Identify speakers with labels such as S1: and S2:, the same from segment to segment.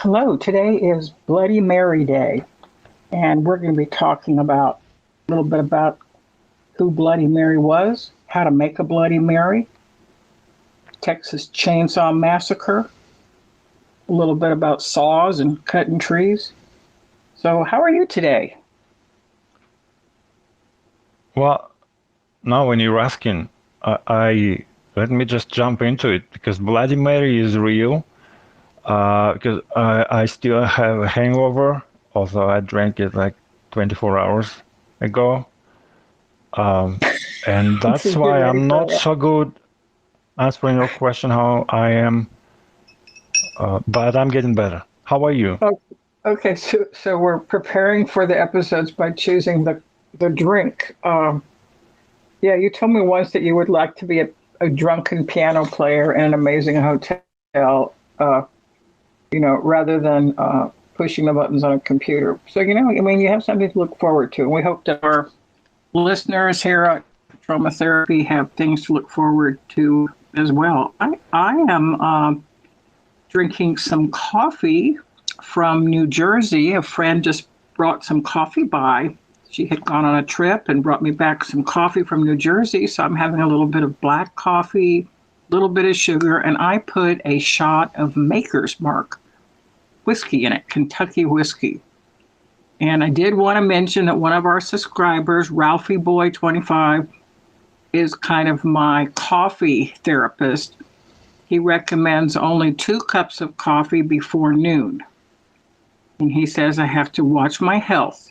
S1: Hello, today is Bloody Mary Day, and we're going to be talking about a little bit about who Bloody Mary was, how to make a Bloody Mary, Texas Chainsaw Massacre, a little bit about saws and cutting trees. So, how are you today?
S2: Well, now when you're asking, I let me just jump into it because Bloody Mary is real. Because I still have a hangover, although I drank it like 24 hours ago. Um, and
S1: So
S2: that's
S1: get
S2: why
S1: ready
S2: I'm
S1: for
S2: not
S1: that.
S2: so good answering your question how I am, but I'm getting better. How are you?
S1: Oh, okay, so we're preparing for the episodes by choosing the drink. Yeah, you told me once that you would like to be a drunken piano player in an amazing hotel. Rather than pushing the buttons on a computer. So, I mean, you have something to look forward to. And we hope that our listeners here at Trauma Therapy have things to look forward to as well. I am drinking some coffee from New Jersey. A friend just brought some coffee by. She had gone on a trip and brought me back some coffee from New Jersey. So I'm having a little bit of black coffee, a little bit of sugar, and I put a shot of Maker's Mark whiskey in it, Kentucky whiskey. And I did want to mention that one of our subscribers, Ralphie Boy 25, is kind of my coffee therapist. He recommends only 2 cups of coffee before noon. And he says I have to watch my health.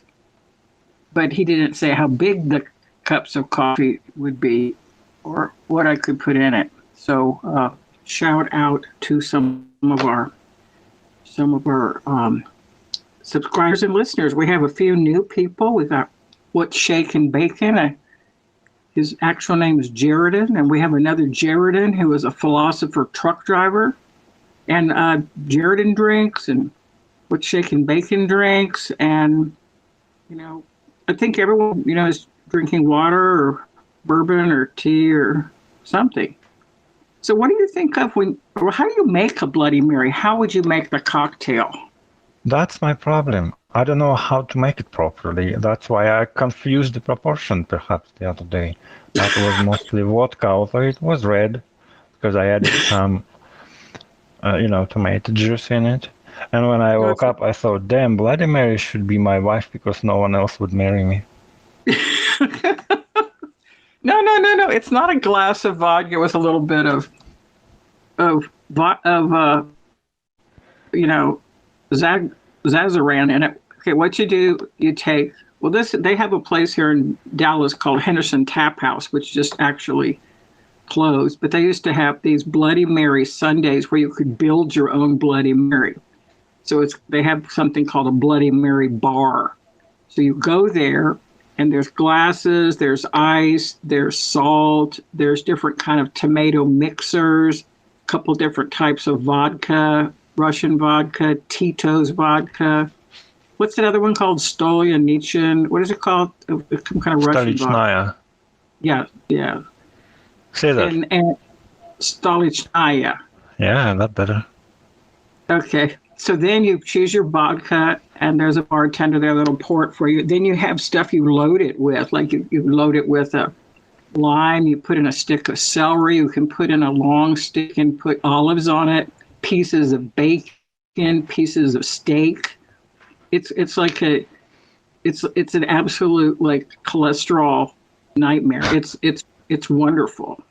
S1: But he didn't say how big the cups of coffee would be or what I could put in it. So shout out to some of our subscribers and listeners. We have a few new people. We got What's Shaking Bacon. His actual name is Jaredin, and we have another Jaredin who is a philosopher truck driver. And Jaredin drinks, and What's Shaking Bacon drinks, and you know, I think everyone is drinking water or bourbon or tea or something. So, what do you think of or how do you make a Bloody Mary? How would you make the cocktail?
S2: That's my problem. I don't know how to make it properly. That's why I confused the proportion perhaps the other day. That was mostly vodka, although it was red because I added some, tomato juice in it. And when I
S1: No,
S2: woke
S1: it's
S2: up, I thought, damn, Bloody Mary should be my wife because no one else would marry me.
S1: no, no, no, no. It's not a glass of vodka with a little bit of you know zag zazaran in it. Okay, what you do, you take this. They have a place here in Dallas called Henderson Tap House, which just actually closed. But they used to have these Bloody Mary Sundays where you could build your own Bloody Mary. So they have something called a Bloody Mary bar. So you go there and there's glasses, there's ice, there's salt, there's different kind of tomato mixers, a couple different types of vodka, Russian vodka, Tito's vodka. What's that other one called? Stolyanichin. What is it called? Some kind of Russian vodka.
S2: Stalichnaya.
S1: Yeah, yeah.
S2: Say that.
S1: And Stolichnaya.
S2: Yeah, that better.
S1: Okay. So then you choose your vodka, and there's a bartender there that'll pour it for you. Then you have stuff you load it with, like you load it with a lime, you put in a stick of celery, you can put in a long stick and put olives on it, pieces of bacon, pieces of steak. It's like it's an absolute like cholesterol nightmare. It's wonderful.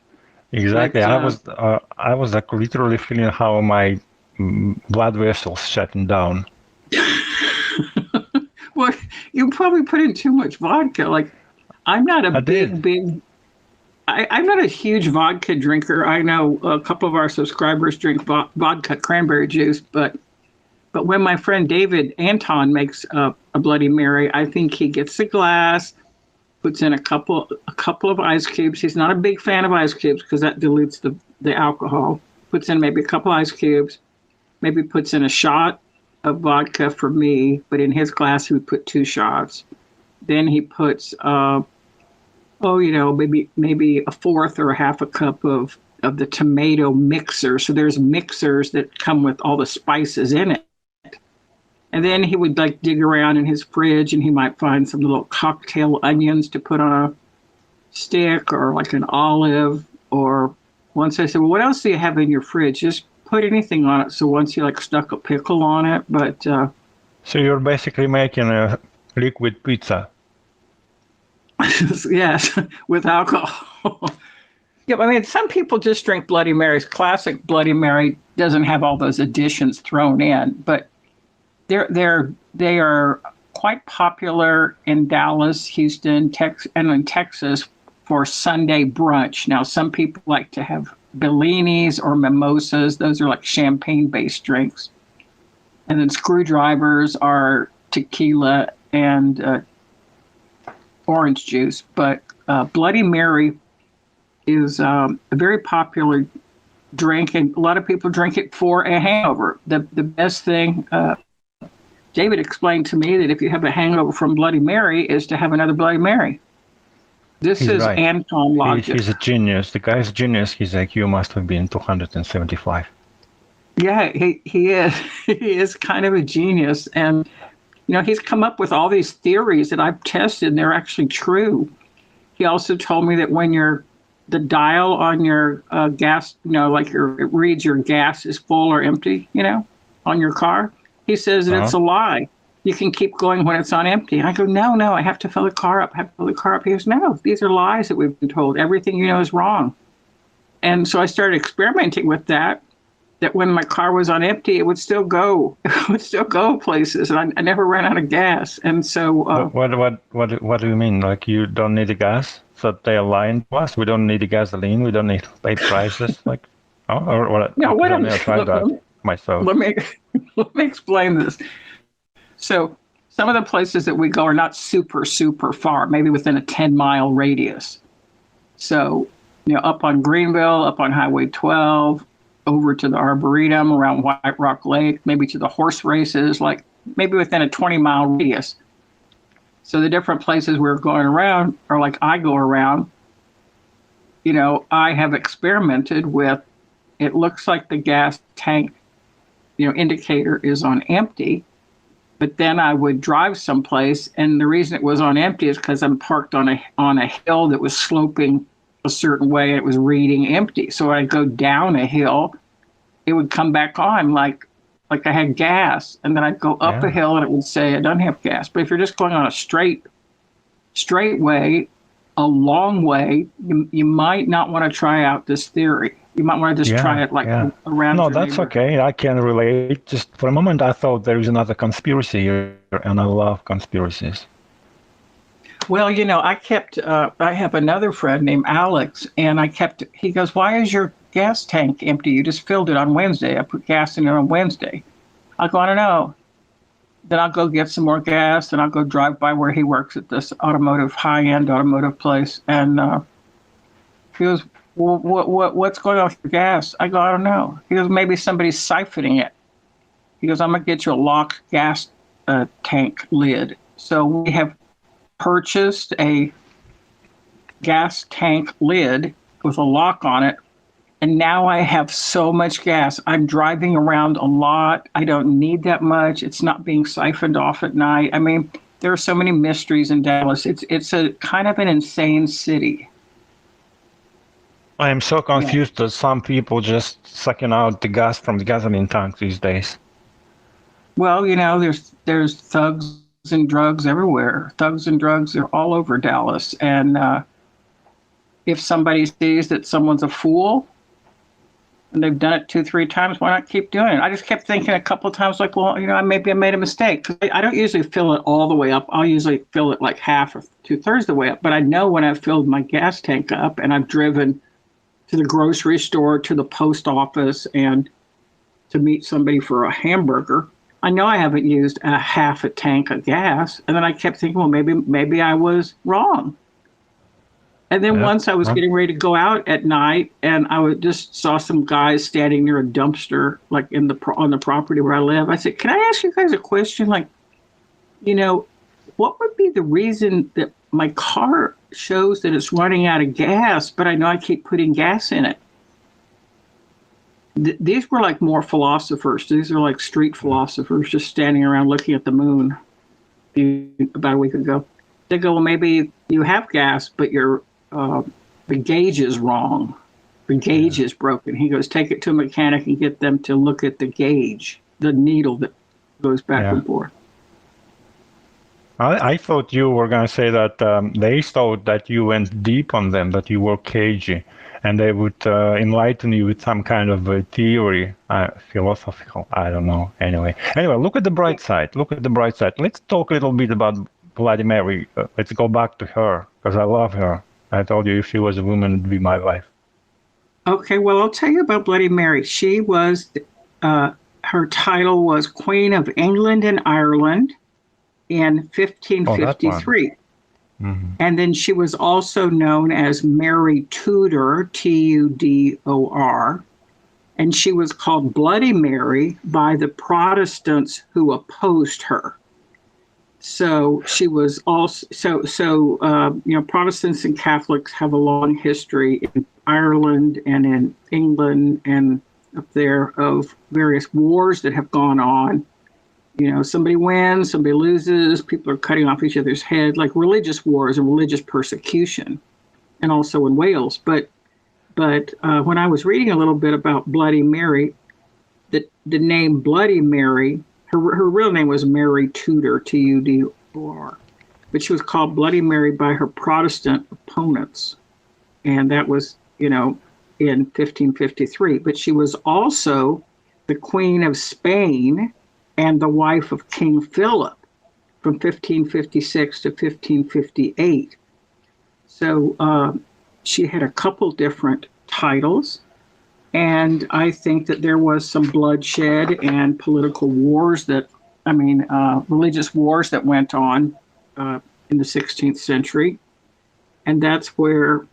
S2: Exactly.
S1: But
S2: I was like literally feeling how my blood vessels shutting down.
S1: well, you probably put in too much vodka. Like I'm not a
S2: I did.
S1: big. I'm not a huge vodka drinker. I know a couple of our subscribers drink vodka cranberry juice, but when my friend David Anton makes a Bloody Mary, I think he gets a glass, puts in a couple of ice cubes. He's not a big fan of ice cubes because that dilutes the alcohol. Puts in maybe a couple ice cubes, maybe puts in a shot of vodka for me, but in his glass he would put 2 shots. Then he puts maybe a fourth or a half a cup of the tomato mixer. So there's mixers that come with all the spices in it. And then he would like dig around in his fridge and he might find some little cocktail onions to put on a stick or like an olive. Or once I said, well, what else do you have in your fridge? Just put anything on it. So once he like stuck a pickle on it, but
S2: So you're basically making a liquid pizza.
S1: yes, with alcohol. Yeah, I mean, some people just drink Bloody Marys. Classic Bloody Mary doesn't have all those additions thrown in, but they are quite popular in Dallas, Houston, and in Texas for Sunday brunch. Now, some people like to have Bellinis or mimosas. Those are like champagne-based drinks. And then screwdrivers are tequila and orange juice. But Bloody Mary is a very popular drink, and a lot of people drink it for a hangover. The best thing, David explained to me that if you have a hangover from Bloody Mary is to have another Bloody Mary. He's right. Anton logic.
S2: He's a genius. The guy's a genius. His IQ must have been 275.
S1: Yeah, he is. He is kind of a genius. And, he's come up with all these theories that I've tested, and they're actually true. He also told me that when the dial on your gas, like it reads your gas is full or empty, on your car. He says that it's a lie. You can keep going when it's on empty. I go, no, I have to fill the car up. He goes, no, these are lies that we've been told. Everything is wrong. And so I started experimenting with that when my car was on empty, it would still go. It would still go places, and I never ran out of gas. And so,
S2: what do you mean? Like you don't need the gas? So they are lying to us. We don't need the gasoline. We don't need to pay prices. Like, or what?
S1: No,
S2: I never tried that myself.
S1: Let me explain this. So some of the places that we go are not super, super far, maybe within a 10-mile radius. So, up on Greenville, up on Highway 12, over to the Arboretum, around White Rock Lake, maybe to the horse races, like maybe within a 20-mile radius. So the different places we're going around, or like I go around, I have experimented with, it looks like the gas tank, indicator is on empty, but then I would drive someplace, and the reason it was on empty is because I'm parked on a hill that was sloping a certain way, and it was reading empty. So I'd go down a hill, it would come back on like I had gas, and then I'd go up a hill and it would say I don't have gas. But if you're just going on a straight way, a long way, you might not want to try out this theory. You might want to just try it around.
S2: No, that's okay. I can relate. Just for a moment, I thought there is another conspiracy here, and I love conspiracies.
S1: Well, I have another friend named Alex, and he goes, why is your gas tank empty? You just filled it on Wednesday. I put gas in it on Wednesday. I go, I don't know. Then I'll go get some more gas, and I'll go drive by where he works at this high-end automotive place. And he goes, well, what's going on with your gas? I go, I don't know. He goes, maybe somebody's siphoning it. He goes, I'm going to get you a locked gas tank lid. So we have purchased a gas tank lid with a lock on it, and now I have so much gas. I'm driving around a lot. I don't need that much. It's not being siphoned off at night. I mean, there are so many mysteries in Dallas. It's a kind of an insane city.
S2: I am so confused that some people just sucking out the gas from the gasoline tank these days.
S1: Well, there's thugs and drugs everywhere. Thugs and drugs are all over Dallas. And if somebody sees that someone's a fool, and they've done it 2-3 times, why not keep doing it? I just kept thinking a couple of times, like, well, maybe I made a mistake. 'Cause I don't usually fill it all the way up. I'll usually fill it like half or 2/3 the way up. But I know when I've filled my gas tank up and I've driven to the grocery store, to the post office, and to meet somebody for a hamburger, I know I haven't used a half a tank of gas. And then I kept thinking, well, maybe I was wrong. And then once I was getting ready to go out at night, and I just saw some guys standing near a dumpster, like on the property where I live. I said, can I ask you guys a question? Like, what would be the reason that my car shows that it's running out of gas, but I know I keep putting gas in it? these were like more philosophers. These are like street philosophers just standing around looking at the moon about a week ago. They go, well, maybe you have gas, but the gauge is wrong. The gauge is broken. He goes, take it to a mechanic and get them to look at the gauge, the needle that goes back and forth.
S2: I thought you were going to say that they thought that you went deep on them, that you were cagey, and they would enlighten you with some kind of a theory, philosophical, I don't know. Anyway, look at the bright side. Look at the bright side. Let's talk a little bit about Bloody Mary. Let's go back to her, because I love her. I told you if she was a woman, it'd be my wife.
S1: Okay, well, I'll tell you about Bloody Mary. She was, her title was Queen of England and Ireland in 1553. And then she was also known as Mary Tudor, Tudor, and she was called Bloody Mary by the Protestants who opposed her. So she was also, Protestants and Catholics have a long history in Ireland and in England and up there of various wars that have gone on. Somebody wins, somebody loses, people are cutting off each other's head, like religious wars and religious persecution, and also in Wales. But when I was reading a little bit about Bloody Mary, the name Bloody Mary, her real name was Mary Tudor, Tudor, but she was called Bloody Mary by her Protestant opponents, and that was, in 1553. But she was also the Queen of Spain and the wife of King Philip from 1556 to 1558. So she had a couple different titles, and I think that there was some bloodshed and political wars religious wars that went on in the 16th century, and that's where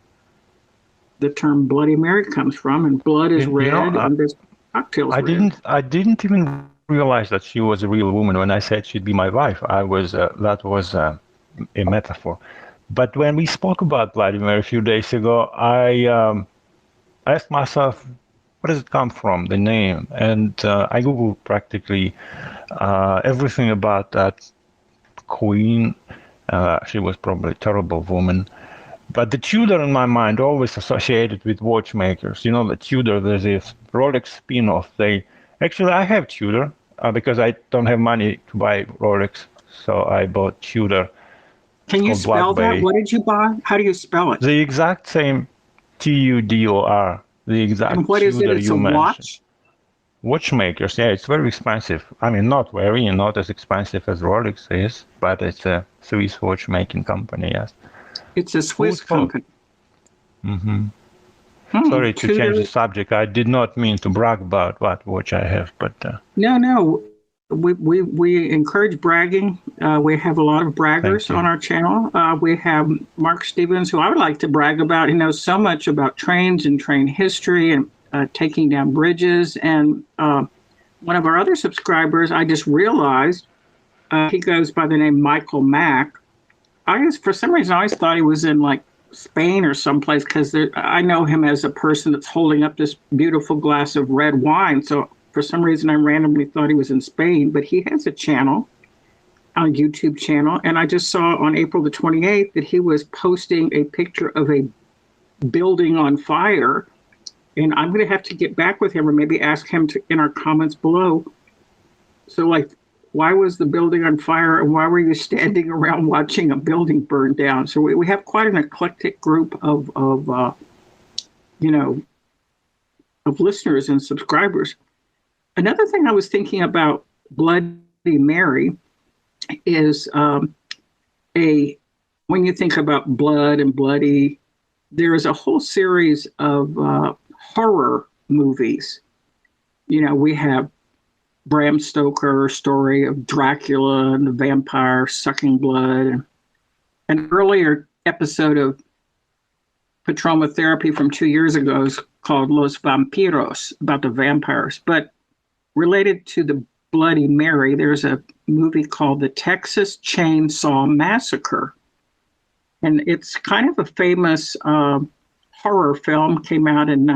S1: the term Bloody Mary comes from, and blood is red, and there's cocktails red.
S2: I didn't even realize that she was a real woman when I said she'd be my wife. That was a metaphor. But when we spoke about Bloody Mary a few days ago, I asked myself, where does it come from, the name? And I Googled practically everything about that queen. She was probably a terrible woman. But the Tudor in my mind always associated with watchmakers. The Tudor, there's this Rolex spin-off. Actually, I have Tudor because I don't have money to buy Rolex, so I bought Tudor.
S1: Can you spell that? What did you buy? How do you spell it?
S2: The exact same Tudor. The exact.
S1: And what is it? It's a watch?
S2: Watchmakers, yeah, it's very expensive. Not as expensive as Rolex is, but it's a Swiss watchmaking company, yes.
S1: It's a Swiss company.
S2: Sorry to change the subject. I did not mean to brag about what watch I have, but
S1: no. We encourage bragging. We have a lot of braggers on our channel. We have Mark Stevens, who I would like to brag about. He knows so much about trains and train history and taking down bridges. And one of our other subscribers, I just realized, he goes by the name Michael Mack. For some reason, I always thought he was in like Spain or someplace, because I know him as a person that's holding up this beautiful glass of red wine. So for some reason, I randomly thought he was in Spain, but he has a channel, a YouTube channel. And I just saw on April the 28th that he was posting a picture of a building on fire. And I'm going to have to get back with him, or maybe ask him in our comments below. So why was the building on fire, and why were you standing around watching a building burn down? So we have quite an eclectic group of listeners and subscribers. Another thing I was thinking about Bloody Mary is when you think about blood and bloody, there is a whole series of horror movies. We have Bram Stoker story of Dracula and the vampire sucking blood, and an earlier episode of Patroma Therapy from 2 years ago is called Los Vampiros, about the vampires. But related to the Bloody Mary, there's a movie called The Texas Chainsaw Massacre, and it's kind of a famous horror film. Came out in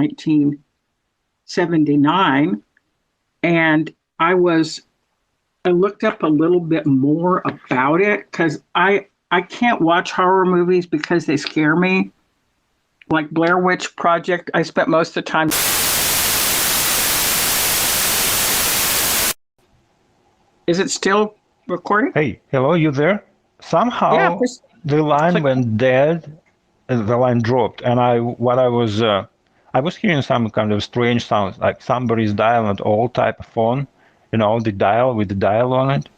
S1: '79, and I looked up a little bit more about it because I can't watch horror movies because they scare me. Like Blair Witch Project, I spent most of the time. Is it still recording?
S2: Hey, hello, you there?
S1: Yeah,
S2: Somehow
S1: just
S2: the line
S1: click.
S2: went dead, the line dropped, and I was hearing some kind of strange sounds, like somebody's dialing an old type of phone, the dial with the dial on it.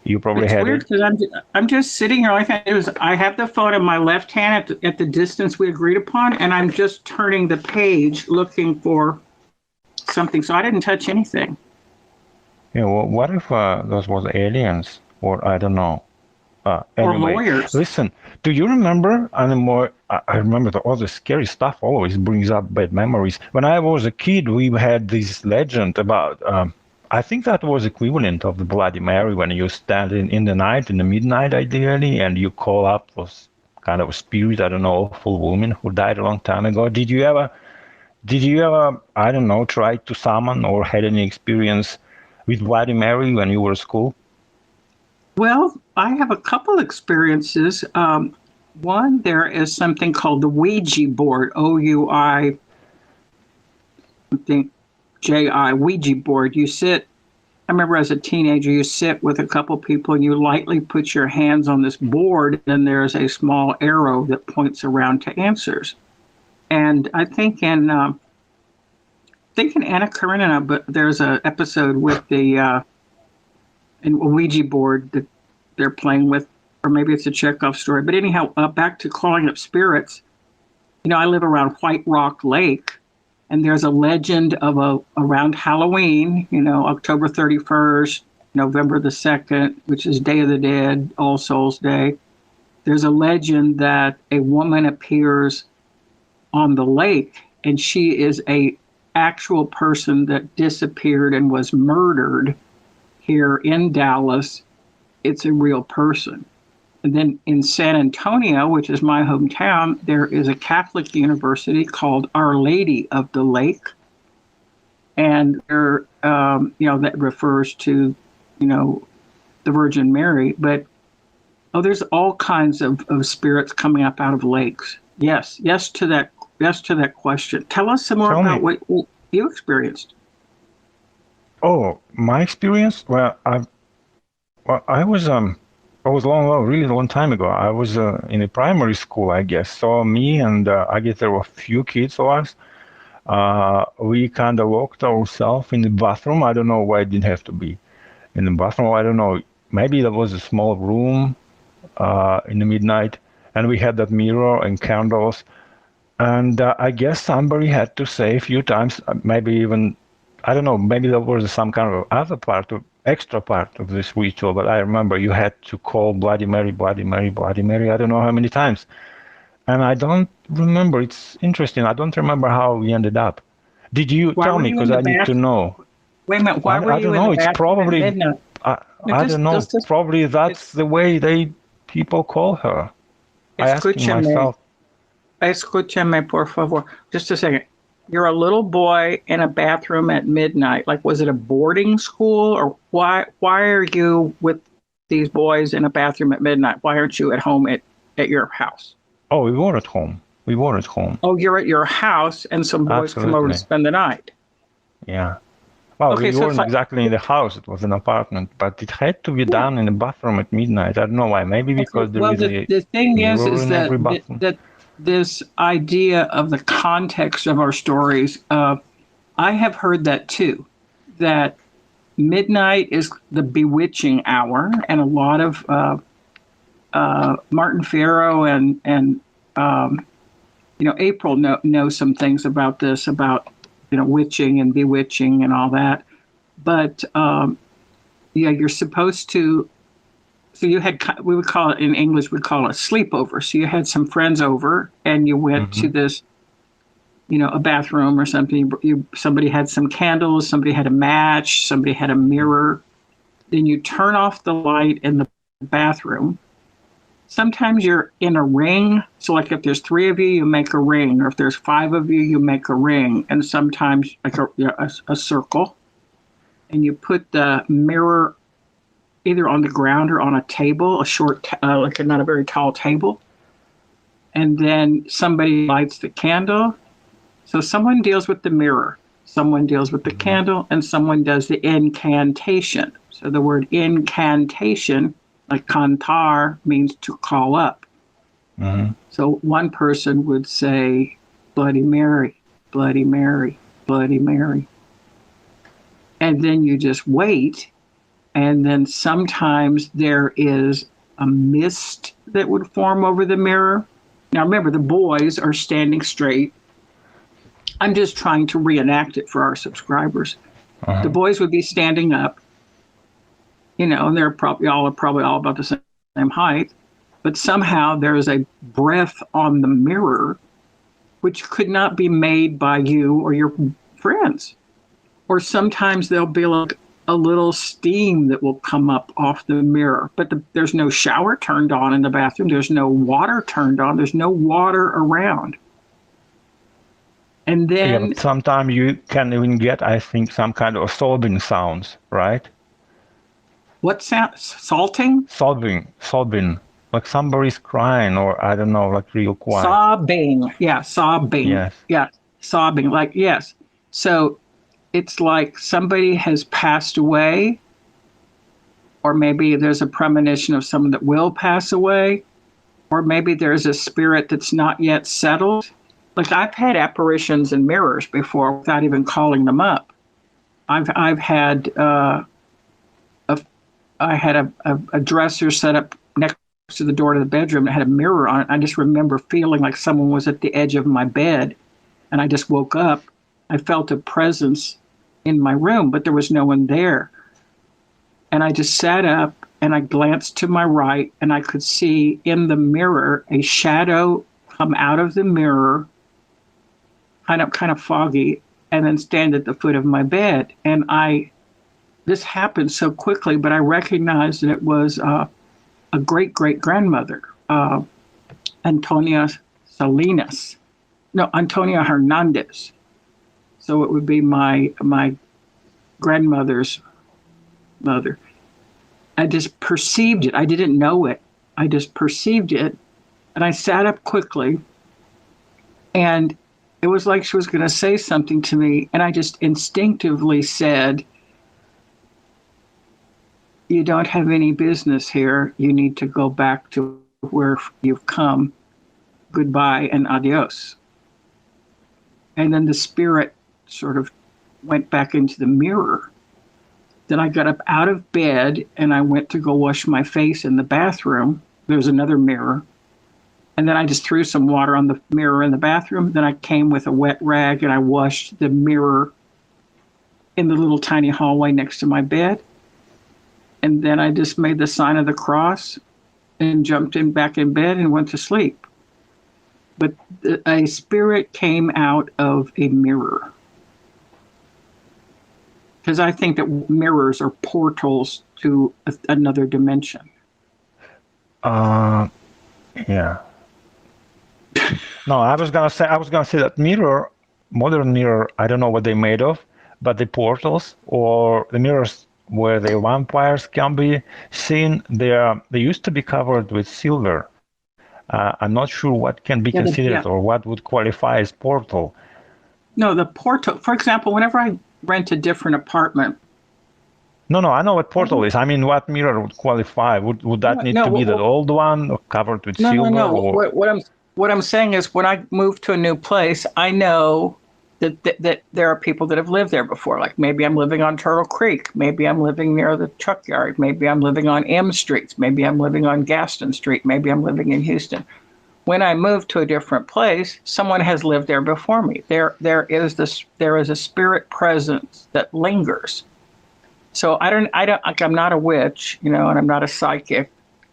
S2: You probably
S1: It's
S2: had
S1: weird
S2: it.
S1: because I'm just sitting here. All I can do is I have the phone in my left hand at the distance we agreed upon, and I'm just turning the page looking for something. So I didn't touch anything.
S2: What if those was aliens, or I don't know.
S1: Or
S2: Anyway,
S1: lawyers.
S2: listen, do you remember anymore? I remember all the scary stuff always brings up bad memories. When I was a kid, we had this legend about, I think that was equivalent of the Bloody Mary when you stand in the night, in the midnight ideally, and you call up those kind of spirit, I don't know, awful woman who died a long time ago. Did you ever, I don't know, try to summon or had any experience with Bloody Mary when you were at school?
S1: Well, I have a couple experiences. One, there is something called the Ouija board, OUI, I think JI, Ouija board. I remember as a teenager, you sit with a couple people and you lightly put your hands on this board, and then there's a small arrow that points around to answers. And I think in Anna Karenina, but there's an episode with the Ouija board that they're playing with, or maybe it's a Chekhov story. But anyhow, back to calling up spirits. I live around White Rock Lake, and there's a legend of around Halloween, October 31st, November the 2nd, which is Day of the Dead, All Souls Day. There's a legend that a woman appears on the lake, and she is a actual person that disappeared and was murdered here in Dallas. It's a real person. And then in San Antonio, which is my hometown, there is a Catholic university called Our Lady of the Lake. And that refers to, the Virgin Mary. But, there's all kinds of spirits coming up out of lakes. Yes to that question. Tell us some more
S2: Tell
S1: about
S2: me.
S1: what you experienced.
S2: Oh, my experience? I was really long time ago. I was in a primary school, I guess. So me and I guess there were a few kids of us. We kind of locked ourselves in the bathroom. I don't know why it didn't have to be in the bathroom. I don't know. Maybe there was a small room in the midnight, and we had that mirror and candles. And I guess somebody had to say a few times, maybe even, I don't know, maybe there was some kind of extra part of this ritual, but I remember you had to call Bloody Mary, Bloody Mary, Bloody Mary, I don't know how many times. And I don't remember, it's interesting, I don't remember how we ended up. Did you
S1: Why
S2: tell
S1: were
S2: me,
S1: you in
S2: because
S1: the
S2: I need to
S1: bathroom?
S2: know.
S1: Wait a minute. Why were
S2: I
S1: you
S2: don't
S1: in the
S2: know, it's
S1: bathroom at
S2: probably,
S1: midnight? No,
S2: I don't know, probably that's the way people call her. I asking
S1: escúchame.
S2: myself,
S1: Escúchame, por favor. Just a second. You're a little boy in a bathroom at midnight. Like, was it a boarding school, or why are you with these boys in a bathroom at midnight? Why aren't you at home at your house?
S2: oh, we were at home. We were at home.
S1: Oh, you're at your house and some boys come over to
S2: Absolutely.
S1: spend the night.
S2: Yeah. Well,
S1: Okay,
S2: we
S1: so it's
S2: weren't
S1: like,
S2: exactly in the house, it was an apartment, but it had to be
S1: yeah.
S2: done in the bathroom at midnight. I don't know why. Maybe
S1: Okay.
S2: because there
S1: Well,
S2: is
S1: the,
S2: a
S1: the thing
S2: mirror
S1: is
S2: in
S1: that
S2: every bathroom.
S1: that this idea of the context of our stories, I have heard that too, that midnight is the bewitching hour, and a lot of Martin Farrow and April know some things about this, about witching and bewitching and all that. But yeah, you're supposed to. So you had, we would call it in English, we'd call it a sleepover. So you had some friends over, and you went to
S2: Hmm.
S1: this, a bathroom or something. Somebody had some candles, somebody had a match, somebody had a mirror. Then you turn off the light in the bathroom, sometimes you're in a ring. So like if there's 3 of you, you make a ring, or if there's 5 of you, you make a ring. And sometimes like a circle, and you put the mirror either on the ground or on a table, a short, like not a very tall table. And then somebody lights the candle. So someone deals with the mirror, someone deals with the candle, and someone does the incantation. So the word incantation, like cantar, means to call up.
S2: Mm-hmm.
S1: So one person would say, Bloody Mary, Bloody Mary, Bloody Mary. And then you just wait. And then sometimes there is a mist that would form over the mirror. Now remember, the boys are standing straight. I'm just trying to reenact it for our subscribers.
S2: Uh-huh.
S1: The boys would be standing up, and they're probably all about the same height. But somehow there is a breath on the mirror, which could not be made by you or your friends. Or sometimes there'll be like a little steam that will come up off the mirror, but there's no shower turned on in the bathroom. There's no water turned on. There's no water around. And then
S2: sometimes you can even get, I think, some kind of sobbing sounds, right?
S1: What sound? Salting?
S2: Sobbing. Like somebody's crying, or I don't know, like real quiet.
S1: Sobbing. Yeah, sobbing.
S2: Yes.
S1: Yeah, sobbing. Like, yes. So it's like somebody has passed away, or maybe there's a premonition of someone that will pass away, or maybe there's a spirit that's not yet settled. Like I've had apparitions in mirrors before without even calling them up. I've had I had a dresser set up next to the door to the bedroom that had a mirror on it. I just remember feeling like someone was at the edge of my bed, and I just woke up. I felt a presence in my room, but there was no one there. And I just sat up and I glanced to my right, and I could see in the mirror a shadow come out of the mirror, kind of foggy, and then stand at the foot of my bed. And this happened so quickly, but I recognized that it was a great-great-grandmother, Antonia Hernandez. So it would be my grandmother's mother. I just perceived it. I didn't know it. I just perceived it. And I sat up quickly, and it was like she was going to say something to me. And I just instinctively said, "You don't have any business here. You need to go back to where you've come. Goodbye and adios." And then the spirit sort of went back into the mirror. Then I got up out of bed and I went to go wash my face in the bathroom. There was another mirror. And then I just threw some water on the mirror in the bathroom. Then I came with a wet rag and I washed the mirror in the little tiny hallway next to my bed. And then I just made the sign of the cross and jumped back in bed and went to sleep. But a spirit came out of a mirror. Because I think that mirrors are portals to another dimension.
S2: Yeah. No, I was gonna say that mirror, modern mirror, I don't know what they're made of, but the portals or the mirrors where the vampires can be seen, they used to be covered with silver. I'm not sure what can be considered or what would qualify as portal.
S1: No, the portal, for example, whenever I rent a different apartment.
S2: No, I know what portal is. I mean, what mirror would qualify? Would that need to be the old one or covered with silver?
S1: No.
S2: Or?
S1: What I'm saying is, when I move to a new place, I know that there are people that have lived there before. Like maybe I'm living on Turtle Creek. Maybe I'm living near the truck yard. Maybe I'm living on M Street. Maybe I'm living on Gaston Street. Maybe I'm living in Houston. When I move to a different place, someone has lived there before me. There is a spirit presence that lingers. So I'm not a witch, and I'm not a psychic,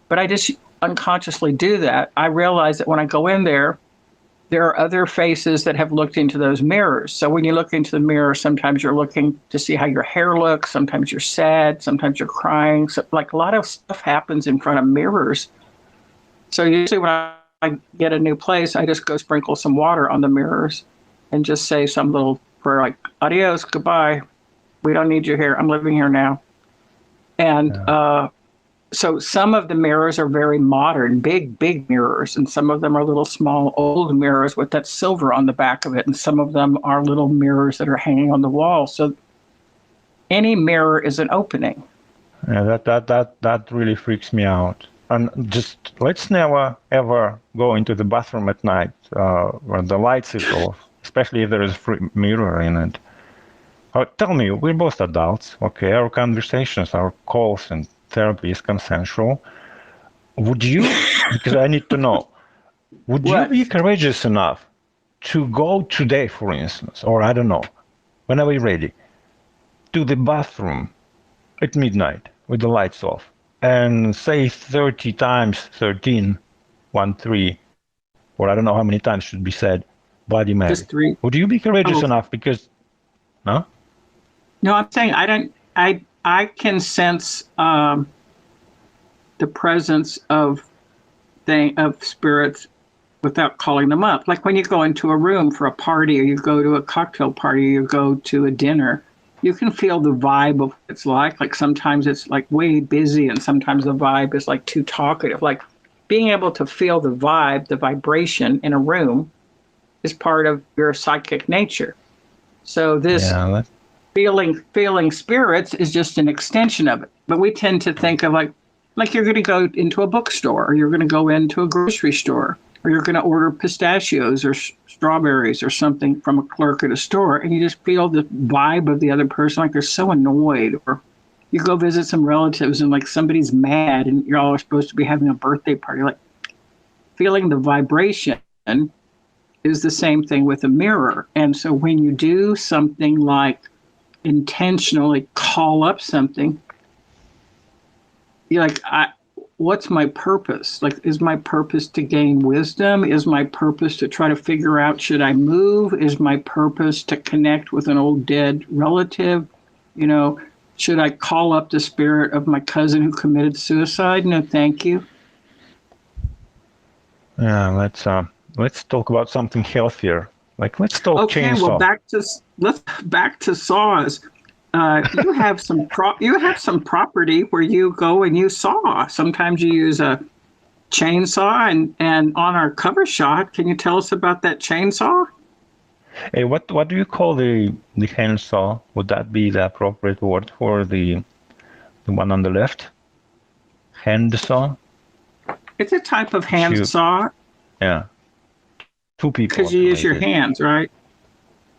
S1: but I just unconsciously do that. I realize that when I go in there are other faces that have looked into those mirrors. So when you look into the mirror, sometimes you're looking to see how your hair looks. Sometimes you're sad. Sometimes you're crying. So, like, a lot of stuff happens in front of mirrors. So usually when I get a new place, I just go sprinkle some water on the mirrors and just say some little prayer like, adios, goodbye. We don't need you here. I'm living here now. And so some of the mirrors are very modern, big mirrors, and some of them are little small old mirrors with that silver on the back of it. And some of them are little mirrors that are hanging on the wall. So any mirror is an opening.
S2: Yeah, that really freaks me out. And just let's never ever go into the bathroom at night where the lights is off, especially if there is a free mirror in it. Tell me, we're both adults, okay? Our conversations, our calls and therapy is consensual. Would you, because I need to know, would you be courageous enough to go today, for instance, or I don't know, whenever you're ready, to the bathroom at midnight with the lights off and say 30 times 13, 1, 3, or I don't know how many times should be said, Bloody Mary?
S1: Just 3.
S2: Would you be courageous enough? Because, no?
S1: No, I'm saying I can sense the presence of spirits without calling them up. Like when you go into a room for a party, or you go to a cocktail party, or you go to a dinner, you can feel the vibe of what it's like. Like sometimes it's like way busy, and sometimes the vibe is like too talkative. Like being able to feel the vibe, the vibration in a room is part of your psychic nature. So this feeling spirits is just an extension of it. But we tend to think of like you're going to go into a bookstore, or you're going to go into a grocery store, or you're going to order pistachios or strawberries or something from a clerk at a store, and you just feel the vibe of the other person, like they're so annoyed. Or you go visit some relatives and like somebody's mad, and you're all supposed to be having a birthday party. Like feeling the vibration is the same thing with a mirror. And so when you do something like intentionally call up something, you're like, what's my purpose? Like, is my purpose to gain wisdom? Is my purpose to try to figure out, should I move? Is my purpose to connect with an old dead relative? You know, should I call up the spirit of my cousin who committed suicide? No, thank you.
S2: Yeah, let's talk about something healthier. Like, let's talk chainsaw.
S1: Okay, well, back to saws. You have some property where you go and you saw. Sometimes you use a chainsaw, and on our cover shot, can you tell us about that chainsaw?
S2: Hey, what do you call the handsaw? Would that be the appropriate word for the one on the left? Handsaw?
S1: It's a type of handsaw.
S2: Yeah. 2 people.
S1: Because you use your hands, right?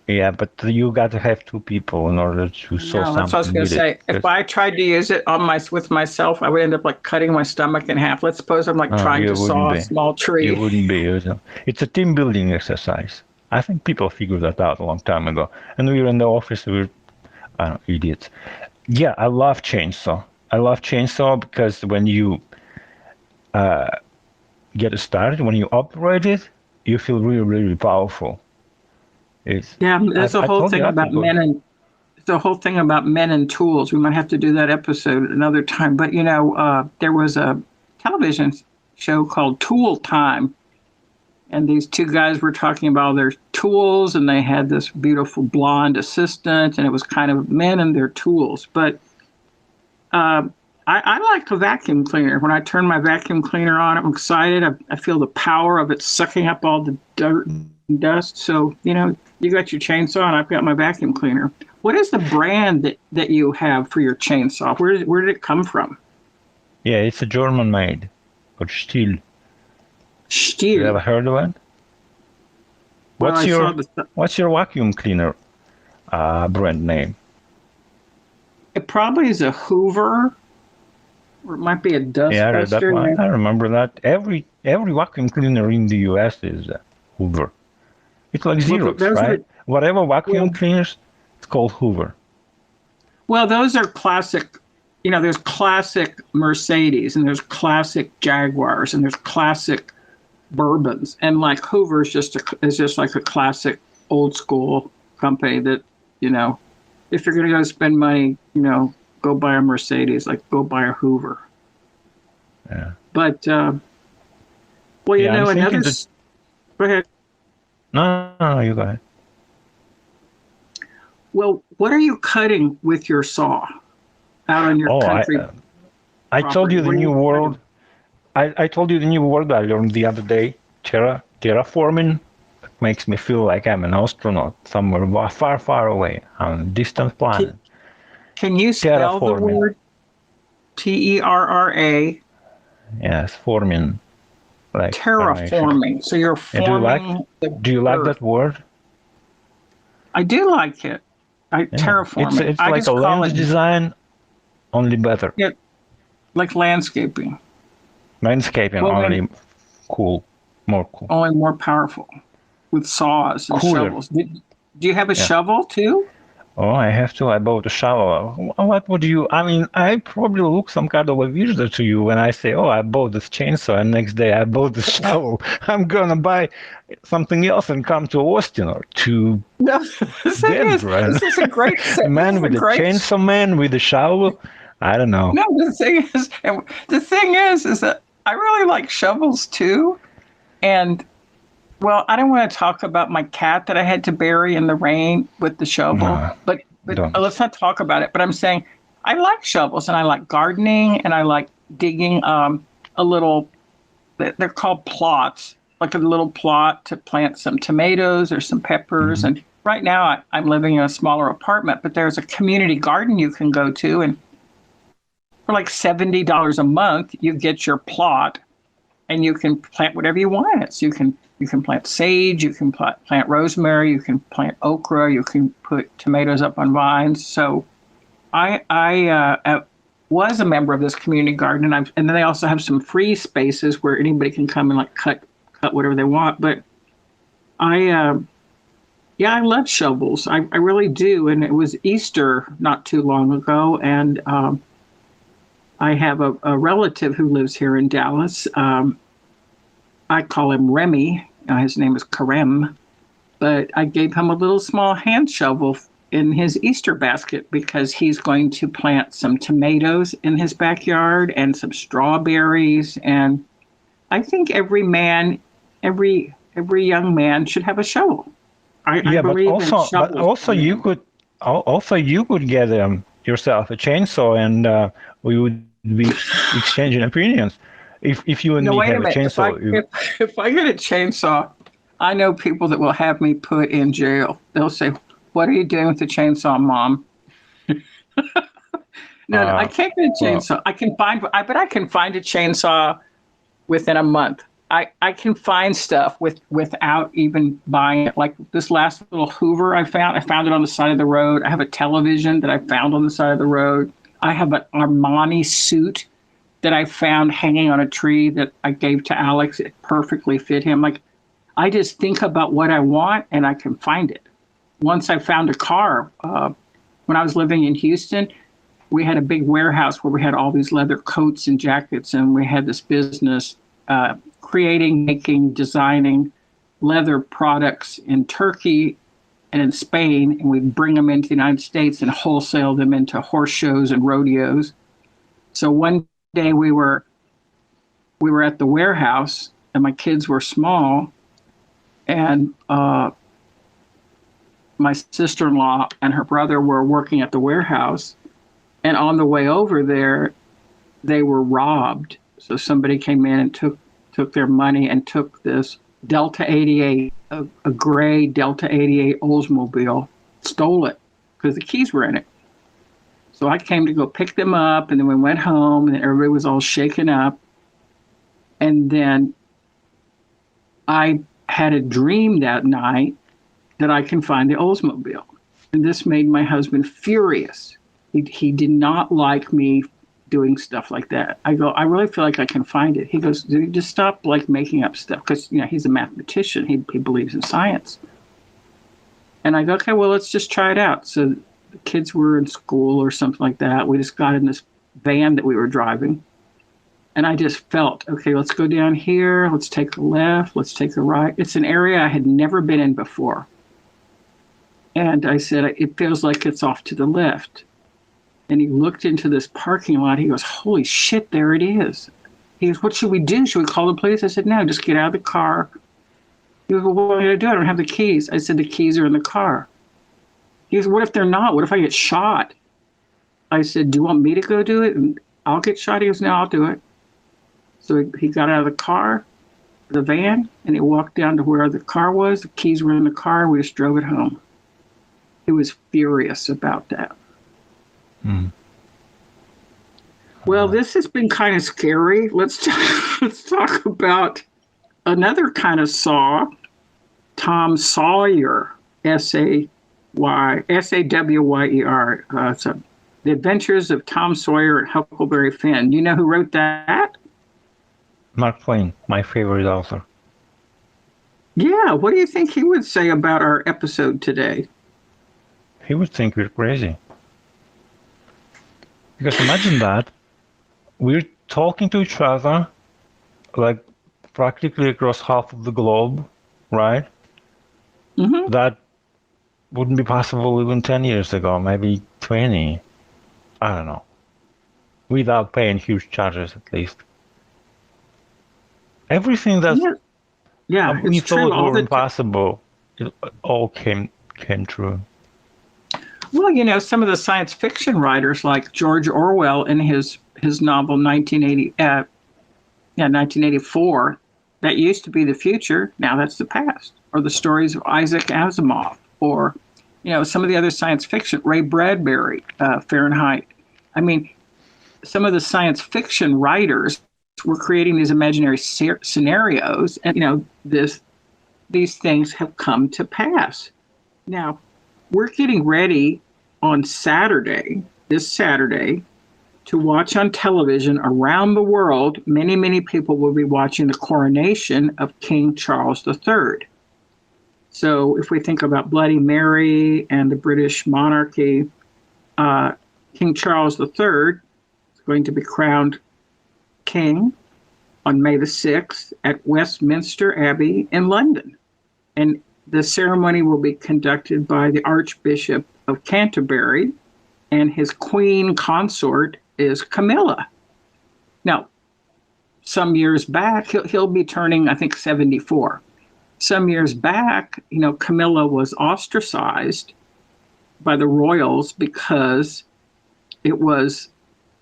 S2: Yeah, but you got to have 2 people in order to saw something.
S1: That's what I was going to say. If I tried to use it with myself, I would end up like cutting my stomach in half. Let's suppose I'm like trying to saw a small tree.
S2: It wouldn't be. It's a team building exercise. I think people figured that out a long time ago. And we were in the office, we were idiots. Yeah, I love chainsaw. Because when you get it started, when you operate it, you feel really, really powerful.
S1: There's a whole thing about men and tools. We might have to do that episode another time. But there was a television show called Tool Time, and these 2 guys were talking about their tools, and they had this beautiful blonde assistant, and it was kind of men and their tools. But I like a vacuum cleaner. When I turn my vacuum cleaner on, I'm excited. I feel the power of it sucking up all the dirt and dust. So, you got your chainsaw, and I've got my vacuum cleaner. What is the brand that you have for your chainsaw? Where did it come from?
S2: Yeah, it's a German made, called Stihl.
S1: Stihl.
S2: You ever heard of it? What's your vacuum cleaner brand name?
S1: It probably is a Hoover, or it might be a Dust Buster.
S2: I remember that. Every vacuum cleaner in the U.S. is Hoover. It's like Xerox, right? Whatever vacuum cleaners, it's called Hoover.
S1: Well, those are classic. There's classic Mercedes, and there's classic Jaguars, and there's classic Bourbons, and like Hoover is just like a classic old school company that if you're going to go spend money, go buy a Mercedes, like go buy a Hoover.
S2: Yeah.
S1: But Well,
S2: Yeah, I'm thinking
S1: another.
S2: to.
S1: Go ahead.
S2: No, you go ahead.
S1: Well, what are you cutting with your saw out on your
S2: Oh,
S1: country
S2: I told
S1: property?
S2: you the
S1: What are
S2: new
S1: you
S2: world.
S1: cutting?
S2: I told you the new word I learned the other day. Terraforming makes me feel like I'm an astronaut somewhere far, far away on a distant planet.
S1: Can, can you spell the
S2: Terraforming.
S1: word Terra?
S2: Yes, forming. Like formation.
S1: Terraforming. So you're
S2: And do you like?
S1: forming the
S2: Do you like
S1: earth.
S2: that word?
S1: I do like it.
S2: Yeah,
S1: Terraforming.
S2: it's
S1: I
S2: like a
S1: just call
S2: lens
S1: it
S2: design, only better.
S1: like landscaping.
S2: Landscaping
S1: Only
S2: only cool, more cool,
S1: only more powerful with saws and
S2: cooler.
S1: shovels. Do you have a
S2: Yeah.
S1: shovel too?
S2: Oh, I have to. I bought a shovel. What would you? I mean, I probably look some kind of a weirdo to you when I say, "Oh, I bought this chainsaw," and next day I bought the shovel. I'm gonna buy something else and come to Austin or to
S1: No, the thing is,
S2: Denver. And
S1: this is a great
S2: a
S1: this
S2: man
S1: is a
S2: with a
S1: great
S2: chainsaw, man with a shovel. I don't know.
S1: no, the thing is that I really like shovels too. And well, I don't want to talk about my cat that I had to bury in the rain with the shovel,
S2: No,
S1: but
S2: don't.
S1: let's not talk about it. But I'm saying I like shovels and I like gardening and I like digging a little. They're called plots, like a little plot to plant some tomatoes or some peppers.
S2: Mhm.
S1: And right now I'm living in a smaller apartment, but there's a community garden you can go to, and for like $70 a month, you get your plot and you can plant whatever you want in it. So you can plant sage, you can plant rosemary, you can plant okra, you can put tomatoes up on vines. So I was a member of this community garden, and then they also have some free spaces where anybody can come and like cut whatever they want. But yeah, I love shovels. I really do. And it was Easter not too long ago, and I have a relative who lives here in Dallas. I call him Remy. His name is Karem, but I gave him a little small hand shovel in his Easter basket because he's going to plant some tomatoes in his backyard and some strawberries. And I think every young man should have a shovel. I
S2: Yeah,
S1: believe in shovels.
S2: also you could get yourself a chainsaw, and we would be exchanging opinions. If you and
S1: No,
S2: me
S1: wait a
S2: have a
S1: minute.
S2: chainsaw,
S1: If I get a chainsaw, I know people that will have me put in jail. They'll say, "What are you doing with the chainsaw, Mom?" No, I
S2: uh,
S1: can't get a
S2: well,
S1: chainsaw. I can find a chainsaw within a month. I can find stuff without even buying it. Like this last little Hoover I found it on the side of the road. I have a television that I found on the side of the road. I have an Armani suit that I found hanging on a tree that I gave to Alex. It perfectly fit him. Like I just think about what I want and I can find it. Once I found a car, when I was living in Houston, we had a big warehouse where we had all these leather coats and jackets, and we had this business creating, making, designing leather products in Turkey and in Spain, and we'd bring them into the United States and wholesale them into horse shows and rodeos. So one day we were at the warehouse, and my kids were small, and my sister-in-law and her brother were working at the warehouse, and on the way over there, they were robbed. So somebody came in and took their money and took this Delta 88, a gray Delta 88 Oldsmobile, stole it because the keys were in it. So I came to go pick them up, and then we went home, and everybody was all shaken up. And then I had a dream that night that I can find the Oldsmobile. And this made my husband furious. He did not like me doing stuff like that. I go, I really feel like I can find it. He goes, dude, just stop like making up stuff, because he's a mathematician. He believes in science. And I go, okay, well, let's just try it out. So the kids were in school or something like that. We just got in this van that we were driving. And I just felt, okay, let's go down here. Let's take a left. Let's take a right. It's an area I had never been in before. And I said, it feels like it's off to the left. And he looked into this parking lot. He goes, holy shit, there it is. He goes, what should we do? Should we call the police? I said, no, just get out of the car. He goes, well, what am I going to do? I don't have the keys. I said, the keys are in the car. He goes, what if they're not? What if I get shot? I said, do you want me to go do it? And I'll get shot. He goes, no, I'll do it. So he got out of the car, the van, and he walked down to where the car was. The keys were in the car. And we just drove it home. He was furious about that.
S2: Mm.
S1: Well, this has been kind of scary. Let's talk about another kind of Saw, Tom Sawyer, Sawyer. So The Adventures of Tom Sawyer and Huckleberry Finn. Do you know who wrote that?
S2: Mark Twain, my favorite author.
S1: Yeah. What do you think he would say about our episode today?
S2: He would think we're crazy. Because imagine that. We're talking to each other like practically across half of the globe, right?
S1: Mm-hmm.
S2: That wouldn't be possible even 10 years ago, maybe 20. I don't know. Without paying huge charges, at least. Everything that we
S1: it's true.
S2: thought were impossible, it all came true.
S1: Well, some of the science fiction writers like George Orwell in his novel 1984, that used to be the future, now that's the past. Or the stories of Isaac Asimov, or some of the other science fiction, Ray Bradbury, Fahrenheit. I mean, some of the science fiction writers were creating these imaginary scenarios, and these things have come to pass. Now, we're getting ready on this Saturday, to watch on television around the world. Many, many people will be watching the coronation of King Charles III. So if we think about Bloody Mary and the British monarchy, King Charles III is going to be crowned king on May the 6th at Westminster Abbey in London. And the ceremony will be conducted by the Archbishop of Canterbury, and his queen consort is Camilla. Now, some years back, he'll be turning, I think, 74. Some years back, Camilla was ostracized by the royals because it was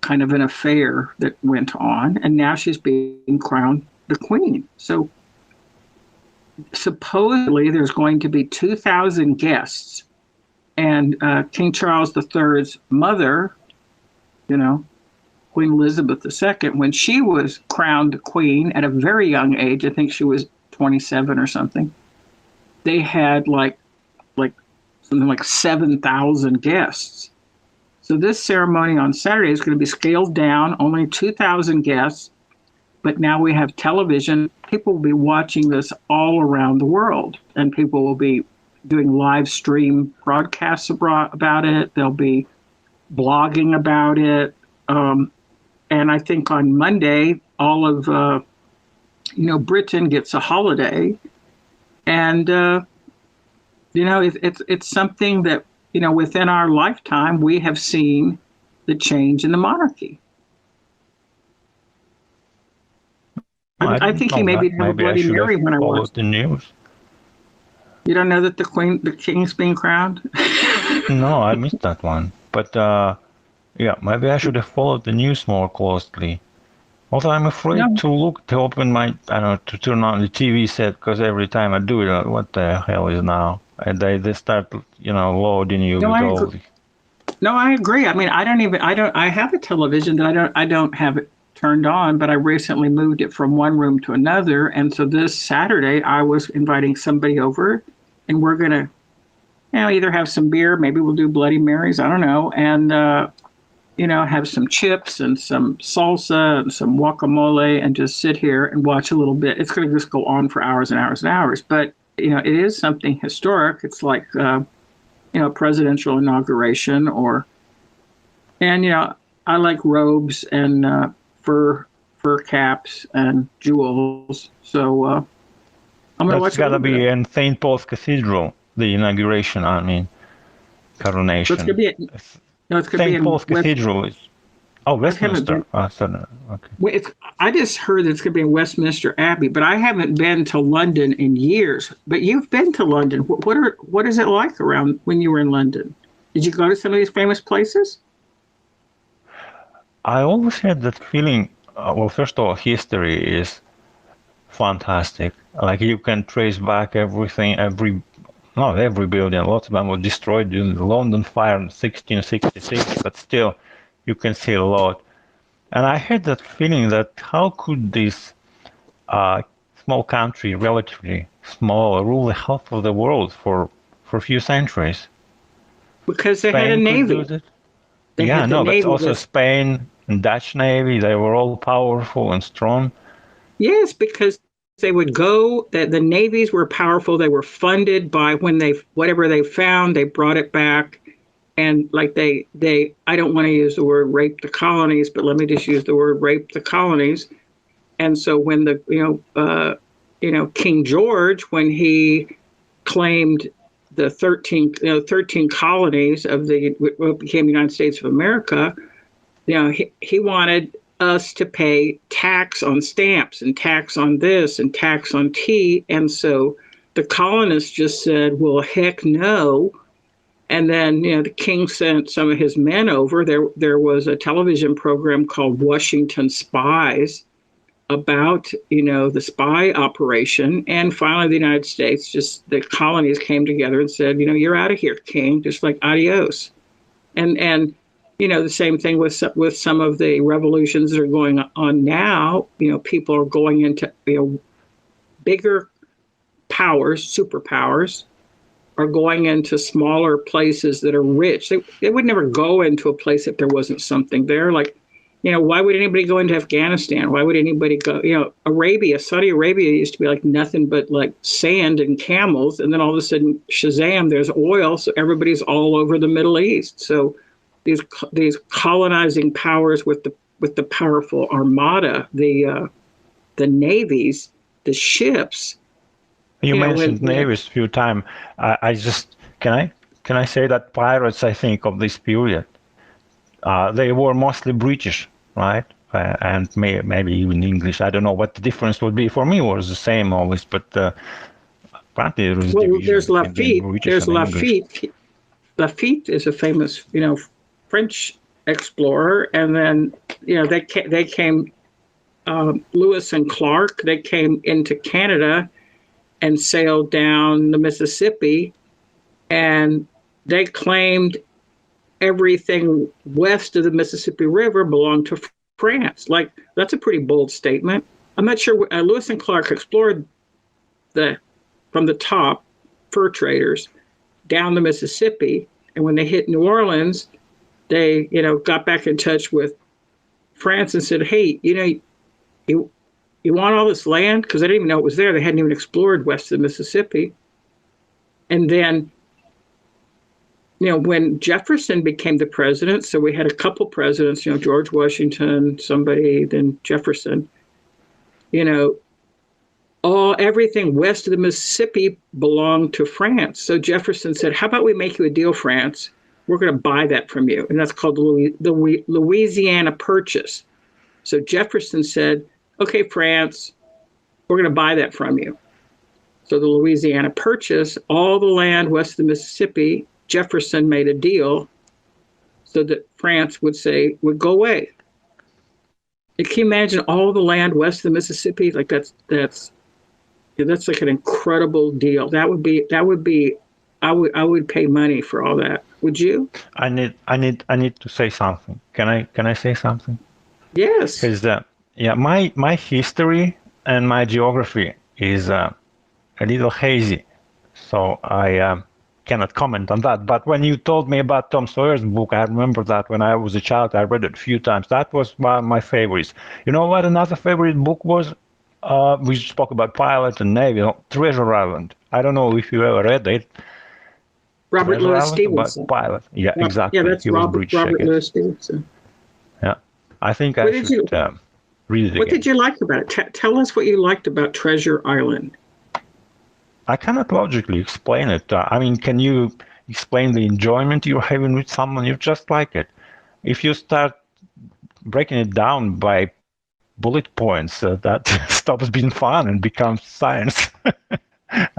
S1: kind of an affair that went on, and now she's being crowned the queen. So supposedly there's going to be 2,000 guests, and King Charles III's mother, Queen Elizabeth II, when she was crowned queen at a very young age, I think she was 27 or something, they had like something like 7,000 guests. So this ceremony on Saturday is going to be scaled down, only 2,000 guests, but now we have television. People will be watching this all around the world, and people will be doing live stream broadcasts about it. They'll be blogging about it. And I think on Monday, all of, Britain gets a holiday. And, it's something that, within our lifetime, we have seen the change in the monarchy. I think he maybe had a Bloody Mary when I watched
S2: the news.
S1: You don't know that the king's being crowned?
S2: No, I missed that one. But maybe I should have followed the news more closely. Although I'm afraid to open to turn on the TV set, because every time I do it, what the hell is now? And they start, loading you with all the...
S1: No, I agree. I mean, I have a television that I don't have it turned on, but I recently moved it from one room to another. And so this Saturday, I was inviting somebody over, and we're going to, either have some beer, maybe we'll do Bloody Marys, I don't know, and, have some chips and some salsa and some guacamole and just sit here and watch a little bit. It's going to just go on for hours and hours and hours. But, it is something historic. It's like, presidential inauguration I like robes and fur caps and jewels. So I'm going to watch it.
S2: That's got to be in St. Paul's Cathedral, the inauguration, coronation.
S1: So it's going to be
S2: St. Paul's Cathedral is Oh,
S1: I haven't
S2: Westminster.
S1: been.
S2: Okay.
S1: I just heard that it's going to be in Westminster Abbey, but I haven't been to London in years. But you've been to London. What is it like around when you were in London? Did you go to some of these famous places?
S2: I always had that feeling. Well, first of all, history is fantastic. Like you can trace back everything, not every building. Lots of them were destroyed in the London fire in 1666, but still, you can see a lot. And I had that feeling that how could this small country, relatively small, rule the half of the world for a few centuries?
S1: Because they had a
S2: Spain could do
S1: navy.
S2: that.
S1: They
S2: Yeah,
S1: had the
S2: no, but
S1: navy
S2: also
S1: was
S2: Spain and Dutch Navy, they were all powerful and strong.
S1: yes, because they would go. That the navies were powerful. They were funded by when they whatever they found, they brought it back. And like they I don't want to use the word rape the colonies, but let me just use the word rape the colonies. And so when the King George, when he claimed the 13 colonies of the what became the United States of America, he wanted us to pay tax on stamps and tax on this and tax on tea. And so the colonists just said, well, heck no. And then, the king sent some of his men over. There was a television program called Washington Spies about, the spy operation. And finally, the United States, just the colonies came together and said, you're out of here, king, just like adios. And the same thing with some of the revolutions that are going on now. People are going into bigger powers, superpowers, are going into smaller places that are rich. They would never go into a place if there wasn't something there. Like, why would anybody go into Afghanistan? Why would anybody go? Saudi Arabia used to be like nothing but like sand and camels, and then all of a sudden, Shazam! There's oil, so everybody's all over the Middle East. So these colonizing powers with the powerful armada, the navies, the ships.
S2: You mentioned navies a few times. I just can I say that pirates, I think, of this period, they were mostly British, right? And maybe even English. I don't know what the difference would be. For me, it was the same always, but apparently there was division
S1: there's
S2: between
S1: Lafitte.
S2: British
S1: There's
S2: and English.
S1: Lafitte. Lafitte is a famous, French explorer, and then they came. Lewis and Clark. They came into Canada and sailed down the Mississippi, and they claimed everything west of the Mississippi River belonged to France. Like, that's a pretty bold statement. I'm not sure. Lewis and Clark explored from the top, fur traders, down the Mississippi, and when they hit New Orleans, they got back in touch with France and said, "Hey, you want all this land?" Because they didn't even know it was there. They hadn't even explored west of the Mississippi. And then, when Jefferson became the president, so we had a couple presidents, George Washington, somebody, then Jefferson, everything west of the Mississippi belonged to France. So Jefferson said, how about we make you a deal, France? We're going to buy that from you. And that's called the Louisiana Purchase. So Jefferson said, okay, France, we're going to buy that from you. So the Louisiana Purchase, all the land west of the Mississippi, Jefferson made a deal so that France would go away. And can you imagine all the land west of the Mississippi? Like that's like an incredible deal. I would pay money for all that. Would you?
S2: I need to say something. Can I say something?
S1: Yes.
S2: Because my history and my geography is a little hazy, so I cannot comment on that. But when you told me about Tom Sawyer's book, I remember that when I was a child, I read it a few times. That was one of my favorites. You know what another favorite book was? We spoke about pilot and navy. Treasure Island. I don't know if you ever read it.
S1: Robert Louis Stevenson.
S2: Pilot. Yeah, exactly.
S1: Yeah, that's Robert Louis Stevenson.
S2: Yeah, I think I should read it again.
S1: What did you like about it? Tell us what you liked about Treasure Island.
S2: I cannot logically explain it. Can you explain the enjoyment you're having with someone? You just like it. If you start breaking it down by bullet points, that stops being fun and becomes science.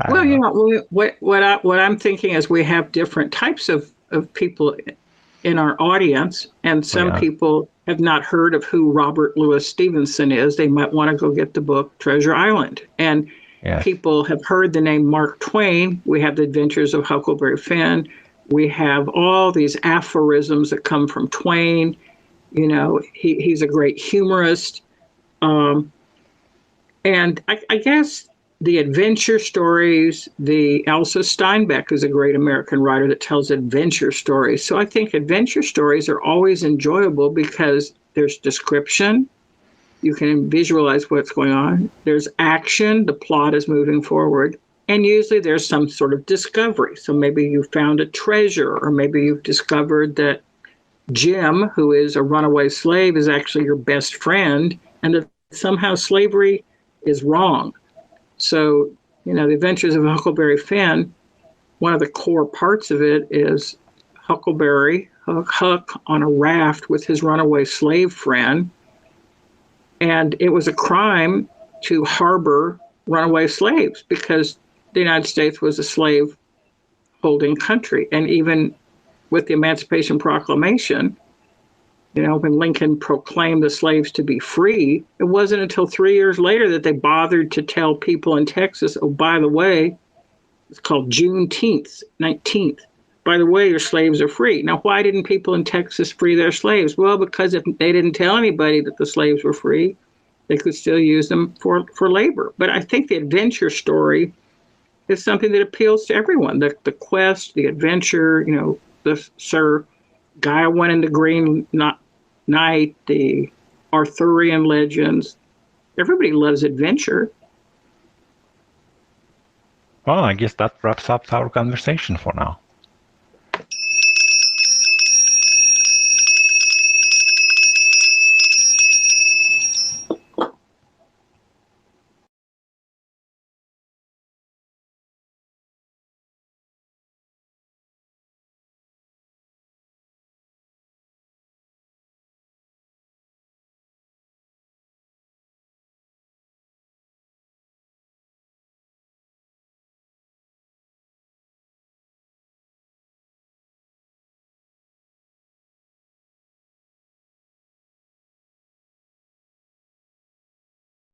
S1: Well, what I'm thinking is we have different types of people in our audience, and some people have not heard of who Robert Louis Stevenson is. They might want to go get the book Treasure Island. And people have heard the name Mark Twain. We have the Adventures of Huckleberry Finn. We have all these aphorisms that come from Twain. You know, he's a great humorist. And I guess the adventure stories, the Elsa Steinbeck is a great American writer that tells adventure stories. So I think adventure stories are always enjoyable because there's description. You can visualize what's going on. There's action. The plot is moving forward. And usually there's some sort of discovery. So maybe you found a treasure, or maybe you've discovered that Jim, who is a runaway slave, is actually your best friend, and that somehow slavery is wrong. So, you know, the Adventures of Huckleberry Finn, one of the core parts of it is Huckleberry, Huck on a raft with his runaway slave friend. And it was a crime to harbor runaway slaves because the United States was a slave holding country. And even with the Emancipation Proclamation, you know, when Lincoln proclaimed the slaves to be free, it wasn't until 3 years later that they bothered to tell people in Texas, oh, by the way, it's called Juneteenth, 19th. By the way, your slaves are free. Now, why didn't people in Texas free their slaves? Well, because if they didn't tell anybody that the slaves were free, they could still use them for labor. But I think the adventure story is something that appeals to everyone. The quest, the adventure, you know, the Sir Gawain and the Green Knight, the Arthurian legends. Everybody loves adventure.
S2: Well, I guess that wraps up our conversation for now.